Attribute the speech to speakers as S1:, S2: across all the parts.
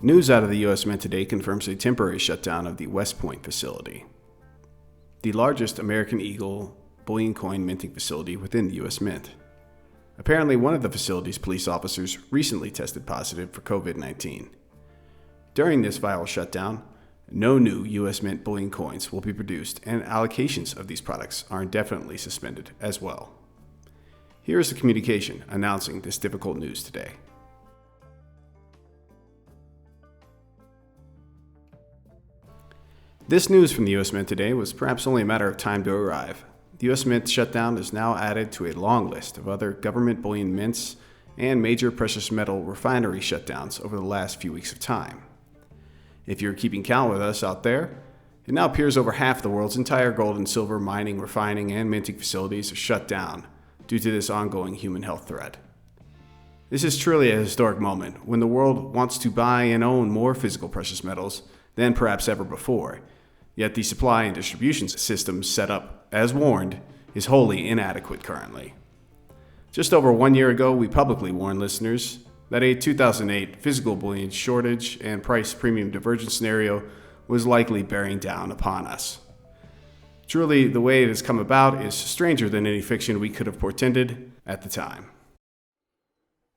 S1: News out of the U.S. Mint today confirms a temporary shutdown of the West Point facility, the largest American Eagle bullion coin minting facility within the U.S. Mint. Apparently, one of the facility's police officers recently tested positive for COVID-19. During this viral shutdown, no new U.S. Mint bullion coins will be produced, and allocations of these products are indefinitely suspended as well. Here is the communication announcing this difficult news today. This news from the U.S. Mint today was perhaps only a matter of time to arrive. The U.S. Mint shutdown is now added to a long list of other government bullion mints and major precious metal refinery shutdowns over the last few weeks of time. If you're keeping count with us out there, it now appears over half the world's entire gold and silver mining, refining, and minting facilities are shut down due to this ongoing human health threat. This is truly a historic moment when the world wants to buy and own more physical precious metals than perhaps ever before, yet the supply and distribution system set up, as warned, is wholly inadequate currently. Just over 1 year ago, we publicly warned listeners that a 2008 physical bullion shortage and price premium divergence scenario was likely bearing down upon us. Truly, the way it has come about is stranger than any fiction we could have portended at the time.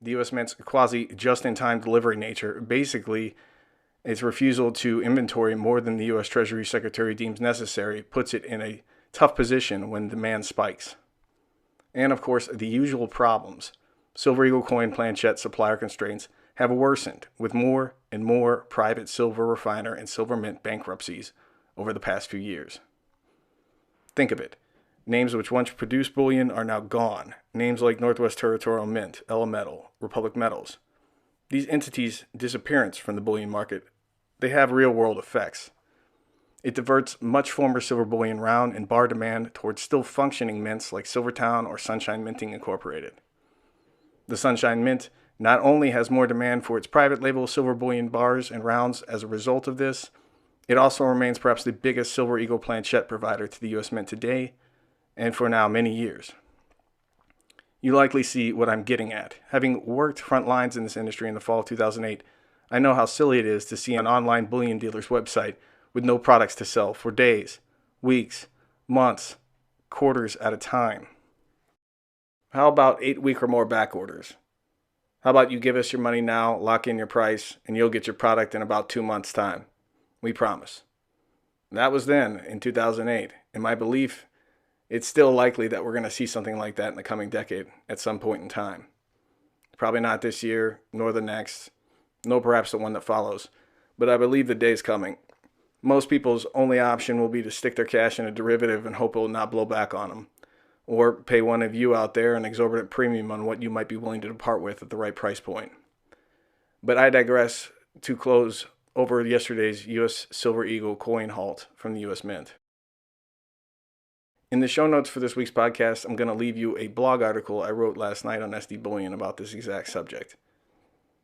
S2: The U.S. Mint's quasi-just-in-time delivery nature, basically its refusal to inventory more than the U.S. Treasury Secretary deems necessary, puts it in a tough position when demand spikes. And of course, the usual problems. Silver Eagle coin planchette supplier constraints have worsened with more and more private silver refiner and silver mint bankruptcies over the past few years. Think of it. Names which once produced bullion are now gone. Names like Northwest Territorial Mint, Ella Metal, Republic Metals. These entities' disappearance from the bullion market, they have real-world effects. It diverts much former silver bullion round and bar demand towards still functioning mints like Silvertown or Sunshine Minting Incorporated. The Sunshine Mint not only has more demand for its private label silver bullion bars and rounds as a result of this, it also remains perhaps the biggest Silver Eagle planchette provider to the U.S. Mint today, and for now many years. You likely see what I'm getting at. Having worked front lines in this industry in the fall of 2008, I know how silly it is to see an online bullion dealer's website with no products to sell for days, weeks, months, quarters at a time. How about 8-week or more back orders? How about you give us your money now, lock in your price, and you'll get your product in about 2 months' time? We promise. That was then, in 2008. In my belief, it's still likely that we're going to see something like that in the coming decade at some point in time. Probably not this year, nor the next, nor perhaps the one that follows. But I believe the day's coming. Most people's only option will be to stick their cash in a derivative and hope it will not blow back on them. Or pay one of you out there an exorbitant premium on what you might be willing to depart with at the right price point. But I digress to close over yesterday's U.S. Silver Eagle coin halt from the U.S. Mint. In the show notes for this week's podcast, I'm going to leave you a blog article I wrote last night on SD Bullion about this exact subject.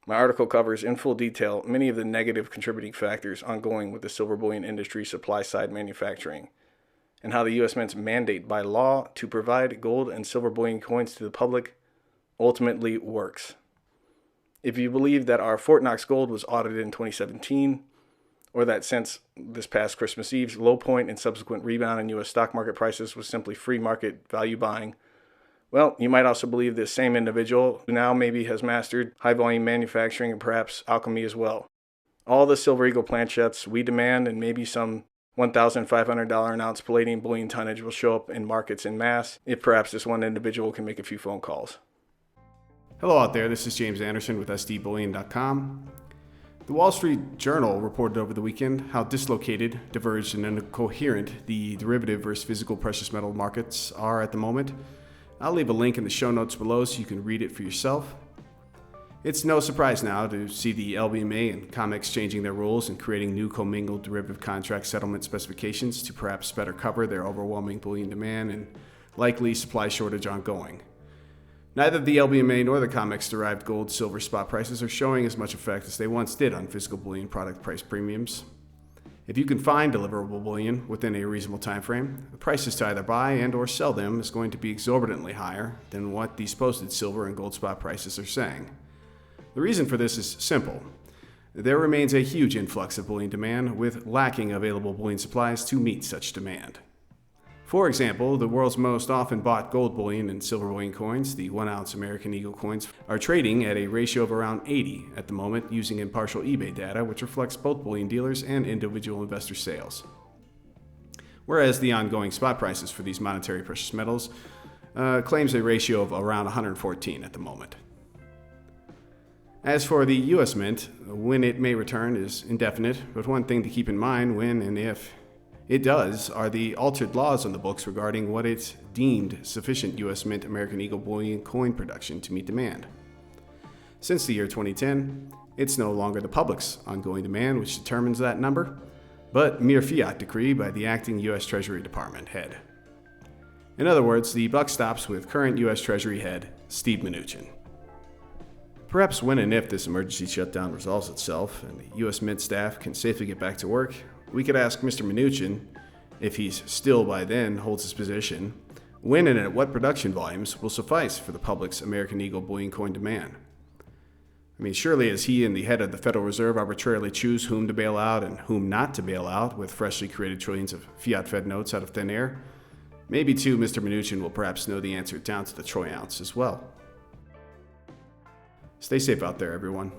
S2: My article covers in full detail many of the negative contributing factors ongoing with the silver bullion industry supply-side manufacturing, and how the U.S. Mint's mandate by law to provide gold and silver bullion coins to the public ultimately works. If you believe that our Fort Knox gold was audited in 2017, or that since this past Christmas Eve's low point and subsequent rebound in U.S. stock market prices was simply free market value buying, well, you might also believe this same individual who now maybe has mastered high-volume manufacturing and perhaps alchemy as well. All the Silver Eagle planchettes we demand and maybe some $1,500 an ounce palladium bullion tonnage will show up in markets en masse if perhaps this one individual can make a few phone calls.
S1: Hello out there, this is James Anderson with SDBullion.com. The Wall Street Journal reported over the weekend how dislocated, diverged, and incoherent the derivative versus physical precious metal markets are at the moment. I'll leave a link in the show notes below so you can read it for yourself. It's no surprise now to see the LBMA and COMEX changing their rules and creating new commingled derivative contract settlement specifications to perhaps better cover their overwhelming bullion demand and likely supply shortage ongoing. Neither the LBMA nor the COMEX-derived gold-silver spot prices are showing as much effect as they once did on physical bullion product price premiums. If you can find deliverable bullion within a reasonable time frame, the prices to either buy and or sell them is going to be exorbitantly higher than what these posted silver and gold spot prices are saying. The reason for this is simple. There remains a huge influx of bullion demand, with lacking available bullion supplies to meet such demand. For example, the world's most often bought gold bullion and silver bullion coins, the 1-ounce American Eagle coins, are trading at a ratio of around 80 at the moment using impartial eBay data, which reflects both bullion dealers and individual investor sales. Whereas the ongoing spot prices for these monetary precious metals claims a ratio of around 114 at the moment. As for the U.S. Mint, when it may return is indefinite, but one thing to keep in mind when and if it does are the altered laws on the books regarding what it's deemed sufficient U.S. Mint American Eagle bullion coin production to meet demand. Since the year 2010, it's no longer the public's ongoing demand which determines that number, but mere fiat decree by the acting U.S. Treasury Department head. In other words, the buck stops with current U.S. Treasury head Steve Mnuchin. Perhaps when and if this emergency shutdown resolves itself and the U.S. Mint staff can safely get back to work, we could ask Mr. Mnuchin, if he's still by then holds his position, when and at what production volumes will suffice for the public's American Eagle bullion coin demand. I mean, surely as he and the head of the Federal Reserve arbitrarily choose whom to bail out and whom not to bail out with freshly created trillions of fiat-fed notes out of thin air, maybe too Mr. Mnuchin will perhaps know the answer down to the troy ounce as well. Stay safe out there, everyone.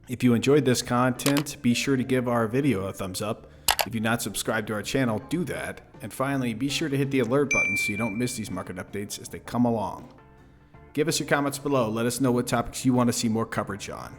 S3: If you enjoyed this content, be sure to give our video a thumbs up. If you're not subscribed to our channel, do that. And finally, be sure to hit the alert button so you don't miss these market updates as they come along. Give us your comments below. Let us know what topics you want to see more coverage on.